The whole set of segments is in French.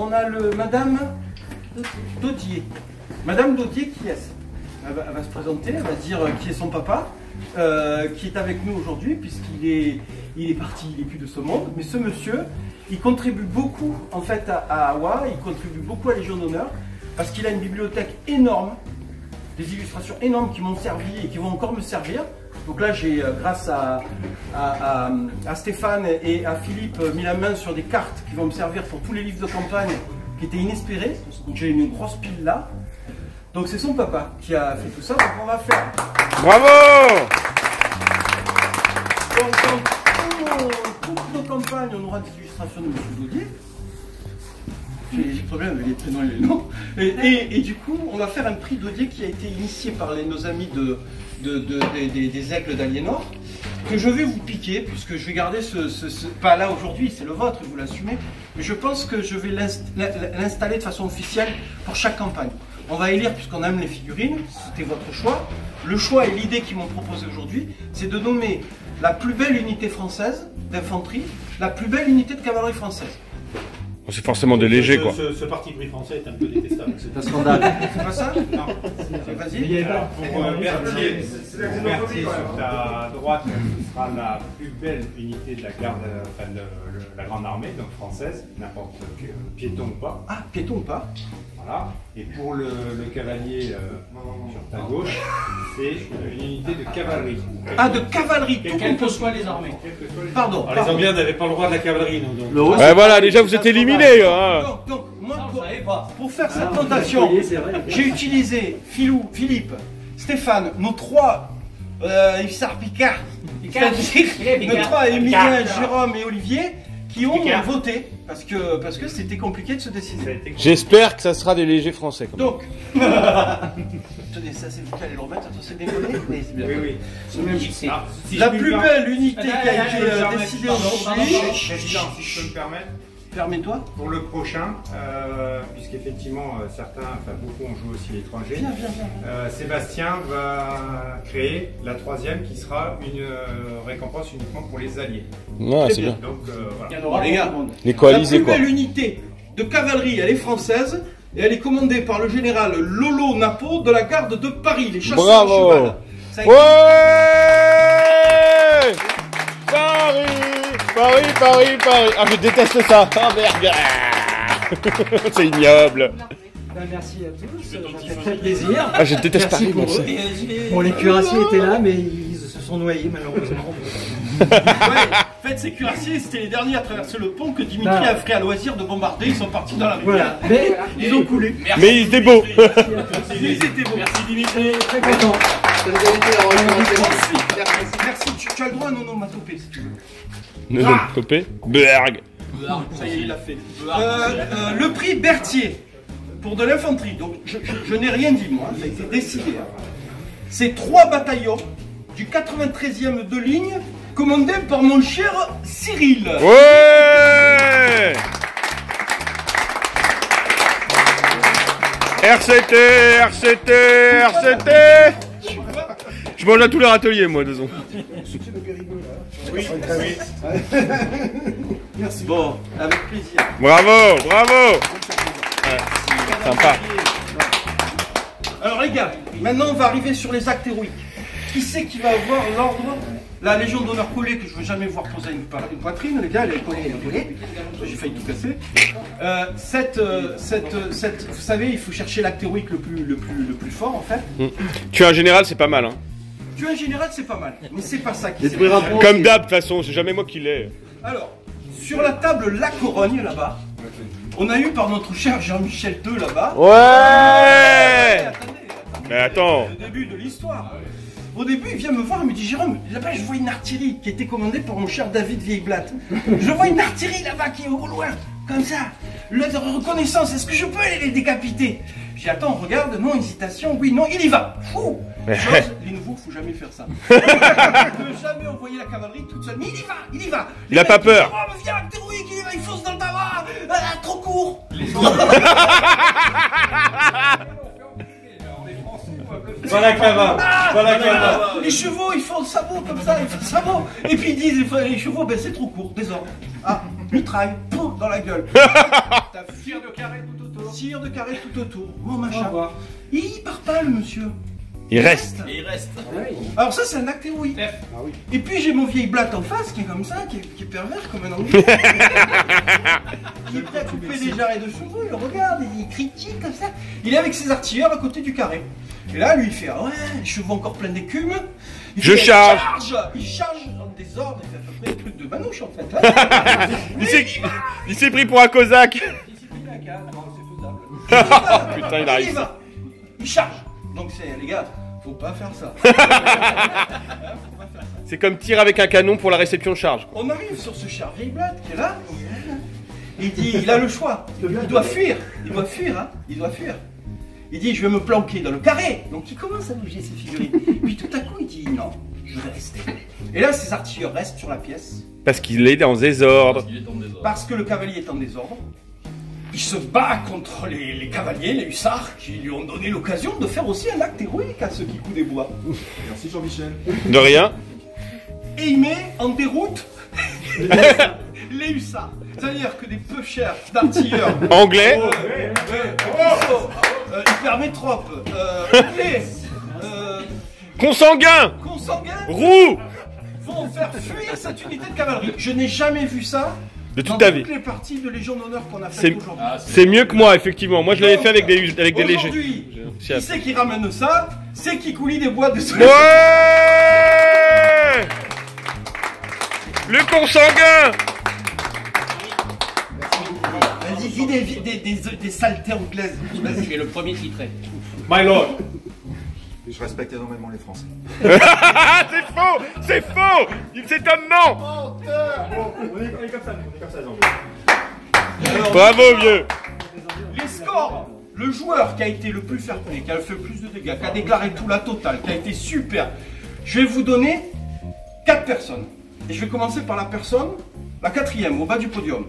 on a le Madame Daudier. Madame Daudier, qui est-ce? Elle va se présenter, elle va dire qui est son papa, qui est avec nous aujourd'hui, puisqu'il est parti, il n'est plus de ce monde. Mais ce monsieur, il contribue beaucoup en fait à AWA, il contribue beaucoup à Légion d'honneur, parce qu'il a une bibliothèque énorme, des illustrations énormes qui m'ont servi et qui vont encore me servir. Donc là, j'ai, grâce à Stéphane et à Philippe, mis la main sur des cartes qui vont me servir pour tous les livres de campagne qui étaient inespérés. Donc j'ai une grosse pile là. Donc c'est son papa qui a fait tout ça. Donc on va faire... Bravo! Donc pour nos campagnes, on aura des illustrations de M. Daudier. J'ai des problèmes avec les prénoms et les noms. Et du coup, on va faire un prix Daudier qui a été initié par nos amis des Aigles d'Aliénor, que je vais vous piquer, puisque je vais garder pas là aujourd'hui, c'est le vôtre, vous l'assumez, mais je pense que je vais l'installer de façon officielle pour chaque campagne. On va élire, puisqu'on aime les figurines, c'était votre choix. Le choix et l'idée qu'ils m'ont proposé aujourd'hui, c'est de nommer la plus belle unité française d'infanterie, la plus belle unité de cavalerie française. C'est forcément des légers, quoi. Ce parti pris français est un peu détestable. C'est un scandale. C'est pas ça? Non. Vas-y. Pour Berthier, sur ta droite, ce sera la plus belle unité de la garde, enfin de la grande armée, donc française, n'importe piéton ou pas. Ah, piéton ou pas? Voilà. Et pour le cavalier sur ta gauche, c'est une unité de cavalerie. Ah, de cavalerie, tout quelles que soient les armées. Pardon. Alors, les Anglais n'avaient pas le droit de la cavalerie, nous. Donc. Ouais, voilà, déjà vous êtes éliminés. Hein. Donc moi, pour faire cette tentation, j'ai utilisé Philippe, Stéphane, nos trois Issar Picard, nos trois Emilien, Jérôme et Olivier, qui ont voté parce que c'était compliqué de se décider. J'espère que ça sera des légers français. Comme Donc, tenez, ça c'est vous qui allez le remettre, c'est déconné, mais c'est bien. Oui. La plus belle unité qui a été décidée aujourd'hui. Président, si je peux me permettre. Permets-toi. Pour le prochain, puisqu'effectivement certains, enfin beaucoup ont joué aussi l'étranger, Sébastien va créer la troisième qui sera une récompense uniquement pour les alliés. Ouais, c'est bien. Donc voilà. Bon, les gars, Les coalisés, la plus quoi. belle unité de cavalerie, elle est française et elle est commandée par le général Lolo Napo de la garde de Paris, les chasseurs à Bravo. cheval. Ça a été- Ouais, Paris. Ah, je déteste ça. Oh merde. C'est ignoble. Merci à tous, ça fait très plaisir. Ah, je déteste Merci Paris, moi. pour eux. Bon, les cuirassiers étaient là, mais ils se sont noyés malheureusement. Ouais, en fait, ces cuirassiers, c'était les derniers à traverser le pont que Dimitri a fait à loisir de bombarder. Ils sont partis dans la rivière. Voilà, mais ils ont coulé. Mais il était beau. Ils étaient beaux. Merci Dimitri. Très content. Ensuite, merci. Tu as le droit à un onomatopée si tu veux. Nous sommes topés. Berg. Ça y est, il l'a fait. Le prix Berthier pour de l'infanterie. Donc, je n'ai rien dit, moi. Ça a été décidé. C'est 3 bataillons du 93e de ligne, commandés par mon cher Cyril. Ouais. RCT. Je mange à tous les râteliers, moi, disons. Oui. Merci. Bon, avec plaisir. Bravo. Sympa. Alors les gars, maintenant on va arriver sur les actes héroïques. Qui c'est qui va avoir l'ordre? La Légion d'honneur collée que je ne veux jamais voir poser une poitrine, les gars, elle est collée. J'ai failli tout casser. Vous savez, il faut chercher l'acte héroïque le plus fort en fait. Tu es un général, c'est pas mal. Hein. Tu es un général, c'est pas mal, mais c'est pas ça qui est. Comme d'hab, de toute façon, c'est jamais moi qui l'ai. Alors, sur la table La Corogne là-bas, on a eu par notre cher Jean-Michel II là-bas. Ouais. Attendez. Mais attends. C'est le début de l'histoire. Au début, il vient me voir et me dit Jérôme, là-bas je vois une artillerie qui était commandée par mon cher David Vieilleblatt. Je vois une artillerie là-bas qui est au loin, comme ça. La reconnaissance, est-ce que je peux aller les décapiter? J'ai dit attends, regarde, non, hésitation, oui, non, il y va. Fou. Chose, les nouveaux, faut jamais faire ça. Il ne peut jamais envoyer la cavalerie toute seule, mais il y va. Il a pas peur. Oh, mais viens, acte héroïque, il y va, il fonce dans le tabac. Trop court. Voilà Cava. Les chevaux, ils font le sabot comme ça, ils font le sabot. Et puis ils disent, les chevaux, ben c'est trop court, désordre. Ah, mitraille, pouf, dans la gueule. T'as Ça tire de carré tout autour. Tire de carré tout autour. Bon machin. Il part pas le monsieur. Il reste. Et il reste. Alors ça c'est un acte héroïque. Et puis j'ai mon vieil blatte en face qui est comme ça, qui est pervers comme un anglais. Il est prêt à couper des jarrets de cheveux, il regarde, il critique comme ça. Il est avec ses artilleurs à côté du carré. Et là lui il fait ah ouais, les cheveux encore pleins d'écume. Je charge. Il charge en désordre, il fait à peu près un truc de manouche en fait. Là. Il s'est pris pour un cosaque. Il s'est pris la canne, c'est faisable. Putain, il arrive. Il charge. Donc c'est les gars, faut pas faire ça. C'est comme tir avec un canon pour la réception de charge. On arrive sur ce cher vieil blatte qui est là. Il dit, il a le choix. Il doit fuir. Il doit fuir, hein. Il doit fuir. Il dit, je vais me planquer dans le carré. Donc il commence à bouger ses figurines. Puis tout à coup, il dit, non, je vais rester. Et là, ses artilleurs restent sur la pièce. Parce qu'il est dans désordre. Parce que le cavalier est en désordre. Il se bat contre les cavaliers, les hussards, qui lui ont donné l'occasion de faire aussi un acte héroïque à ceux qui coupent des bois. Merci Jean-Michel. De rien. Et il met en déroute les hussards. C'est-à-dire que des peu chers d'artilleurs Anglais. hypermétropes, anglais, Consanguin. consanguins, Roux. vont faire fuir cette unité de cavalerie. Je n'ai jamais vu ça De toute dans ta vie. toutes les parties de Légion d'honneur qu'on a C'est faites aujourd'hui. c'est mieux que moi, effectivement. Moi, je l'avais fait avec des légers. Aujourd'hui, qui c'est qui ramène ça? C'est qui coulit des bois de Ouais. Le consanguin. Vas-y, dis des saletés anglaises. Vas-y. Tu es le premier titré. My lord. Je respecte énormément les Français. C'est faux. C'est faux. C'est un non. On est comme ça, les Anglais. Alors, Bravo, vieux. les scores. Le joueur qui a été le plus fair-play, qui a fait le plus de dégâts, qui a déclaré tout la totale, qui a été super. Je vais vous donner 4 personnes. Et je vais commencer par la personne, la 4e, au bas du podium.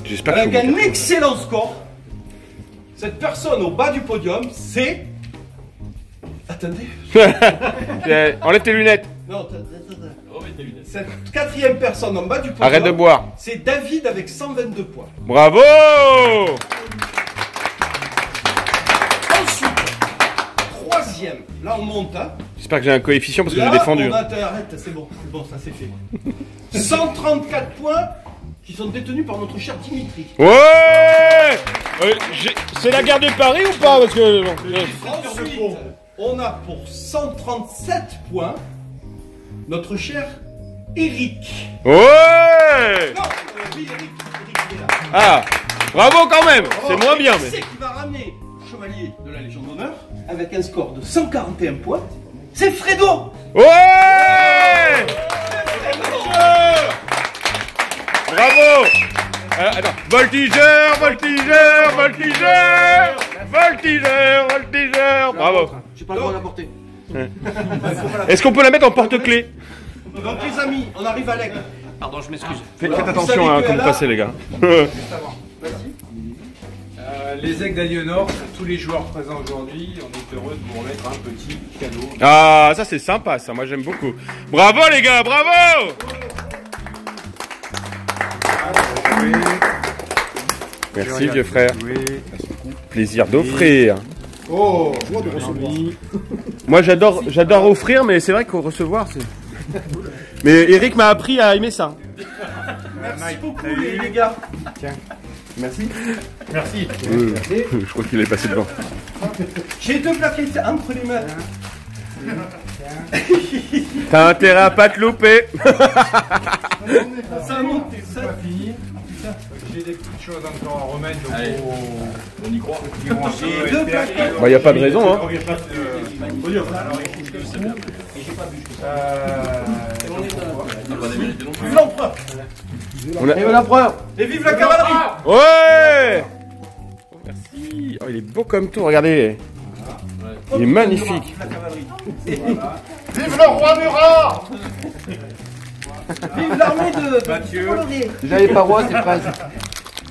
J'espère Avec que un excellent score. Cette personne au bas du podium, c'est... Attendez. Enlève tes lunettes. Non, attends. Cette 4e personne en bas du podium, Arrête de boire. c'est David avec 122 points. Bravo. Ensuite, 3e, là on monte, hein. J'espère que j'ai un coefficient parce que Là, j'ai défendu. on arrête, c'est bon, ça c'est fait. 134 points qui sont détenus par notre cher Dimitri. Ouais. C'est la guerre de Paris ou pas? Parce que Ensuite, on a pour 137 points notre cher Eric. Ouais. Non, oui, Eric, il est là. Ah, bravo quand même. C'est moins bien, mais. C'est qui va ramener le chevalier de la Légion d'honneur avec un score de 141 points. C'est Fredo. Ouais. Bravo. Attends. Voltigeur. Bravo. J'ai pas le droit de la porter. Est-ce qu'on peut la mettre en porte-clés? Donc les amis, on arrive à l'aigle. Pardon, je m'excuse. Faites Vous attention savez hein, que comme là- passez les gars. Les aigles d'Aliénor, pour tous les joueurs présents aujourd'hui, on est heureux de vous remettre un petit cadeau. Ah, ça c'est sympa, ça. Moi j'aime beaucoup. Bravo les gars, bravo. Merci vieux frère. Plaisir d'offrir. Oh, joie de recevoir. Moi j'adore offrir, mais c'est vrai qu'au recevoir c'est. Mais Eric m'a appris à aimer ça. Merci beaucoup les gars. Merci. Merci. Je crois qu'il est passé devant. J'ai 2 plaquettes entre les mains. T'as intérêt à pas te louper. Ça a monté, ça. Pas fini. J'ai des petites choses encore à remettre, donc On y croit. J'ai 2 plaquettes. Bah y a pas de raison hein. Vive l'empereur. Vive l'empereur. Et vive la cavalerie. Ouais. Merci. Oh il est beau comme tout, regardez. Il est magnifique. La cavalerie. Vive le roi Murat. Vive l'armée de Mathieu. Coloré. Déjà les parois, c'est phrase.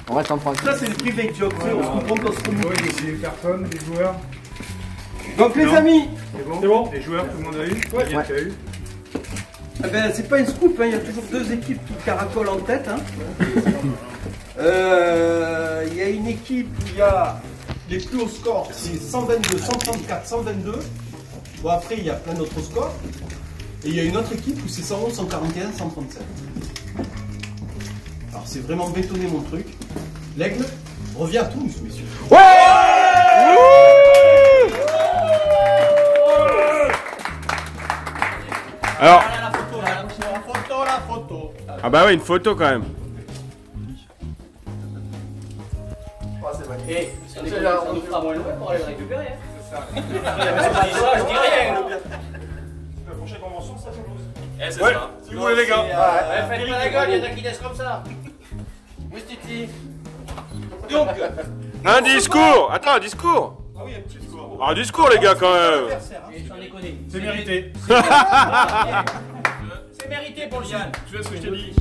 On reste en France. Ça c'est le privé job, tu sais, on se comprend qu'on se comprend. Oui, c'est les personnes, les joueurs. Donc les amis, C'est bon. Les joueurs, tout le monde a eu. Ouais. Tu as eu. eh ben, c'est pas une scoop, hein, il y a toujours 2 équipes qui caracolent en tête. Hein. Il y a une équipe où il y a les plus hauts scores, c'est 122, 134, 122. Bon, après, il y a plein d'autres scores. Et il y a une autre équipe où c'est 111, 141, 137. Alors, c'est vraiment bétonné mon truc. L'aigle revient à Toulouse, messieurs. Ouais. Alors. La photo. Ah bah ouais, une photo quand même. Et ça nous fera moins loin pour aller le récupérer. C'est ça. Je dis rien. La prochaine convention, ça Toulouse. C'est Ouais, ça. si vous voulez les gars. Faites pas la gueule, il y en a qui naissent comme ça. Mouistiti. Donc, Un discours. Attends, un discours. Ah oui, un petit discours. Un discours les gars quand même. J'en ai connu. C'est mérité. C'est mérité pour le Yann, Tu vois ce que je t'ai dit?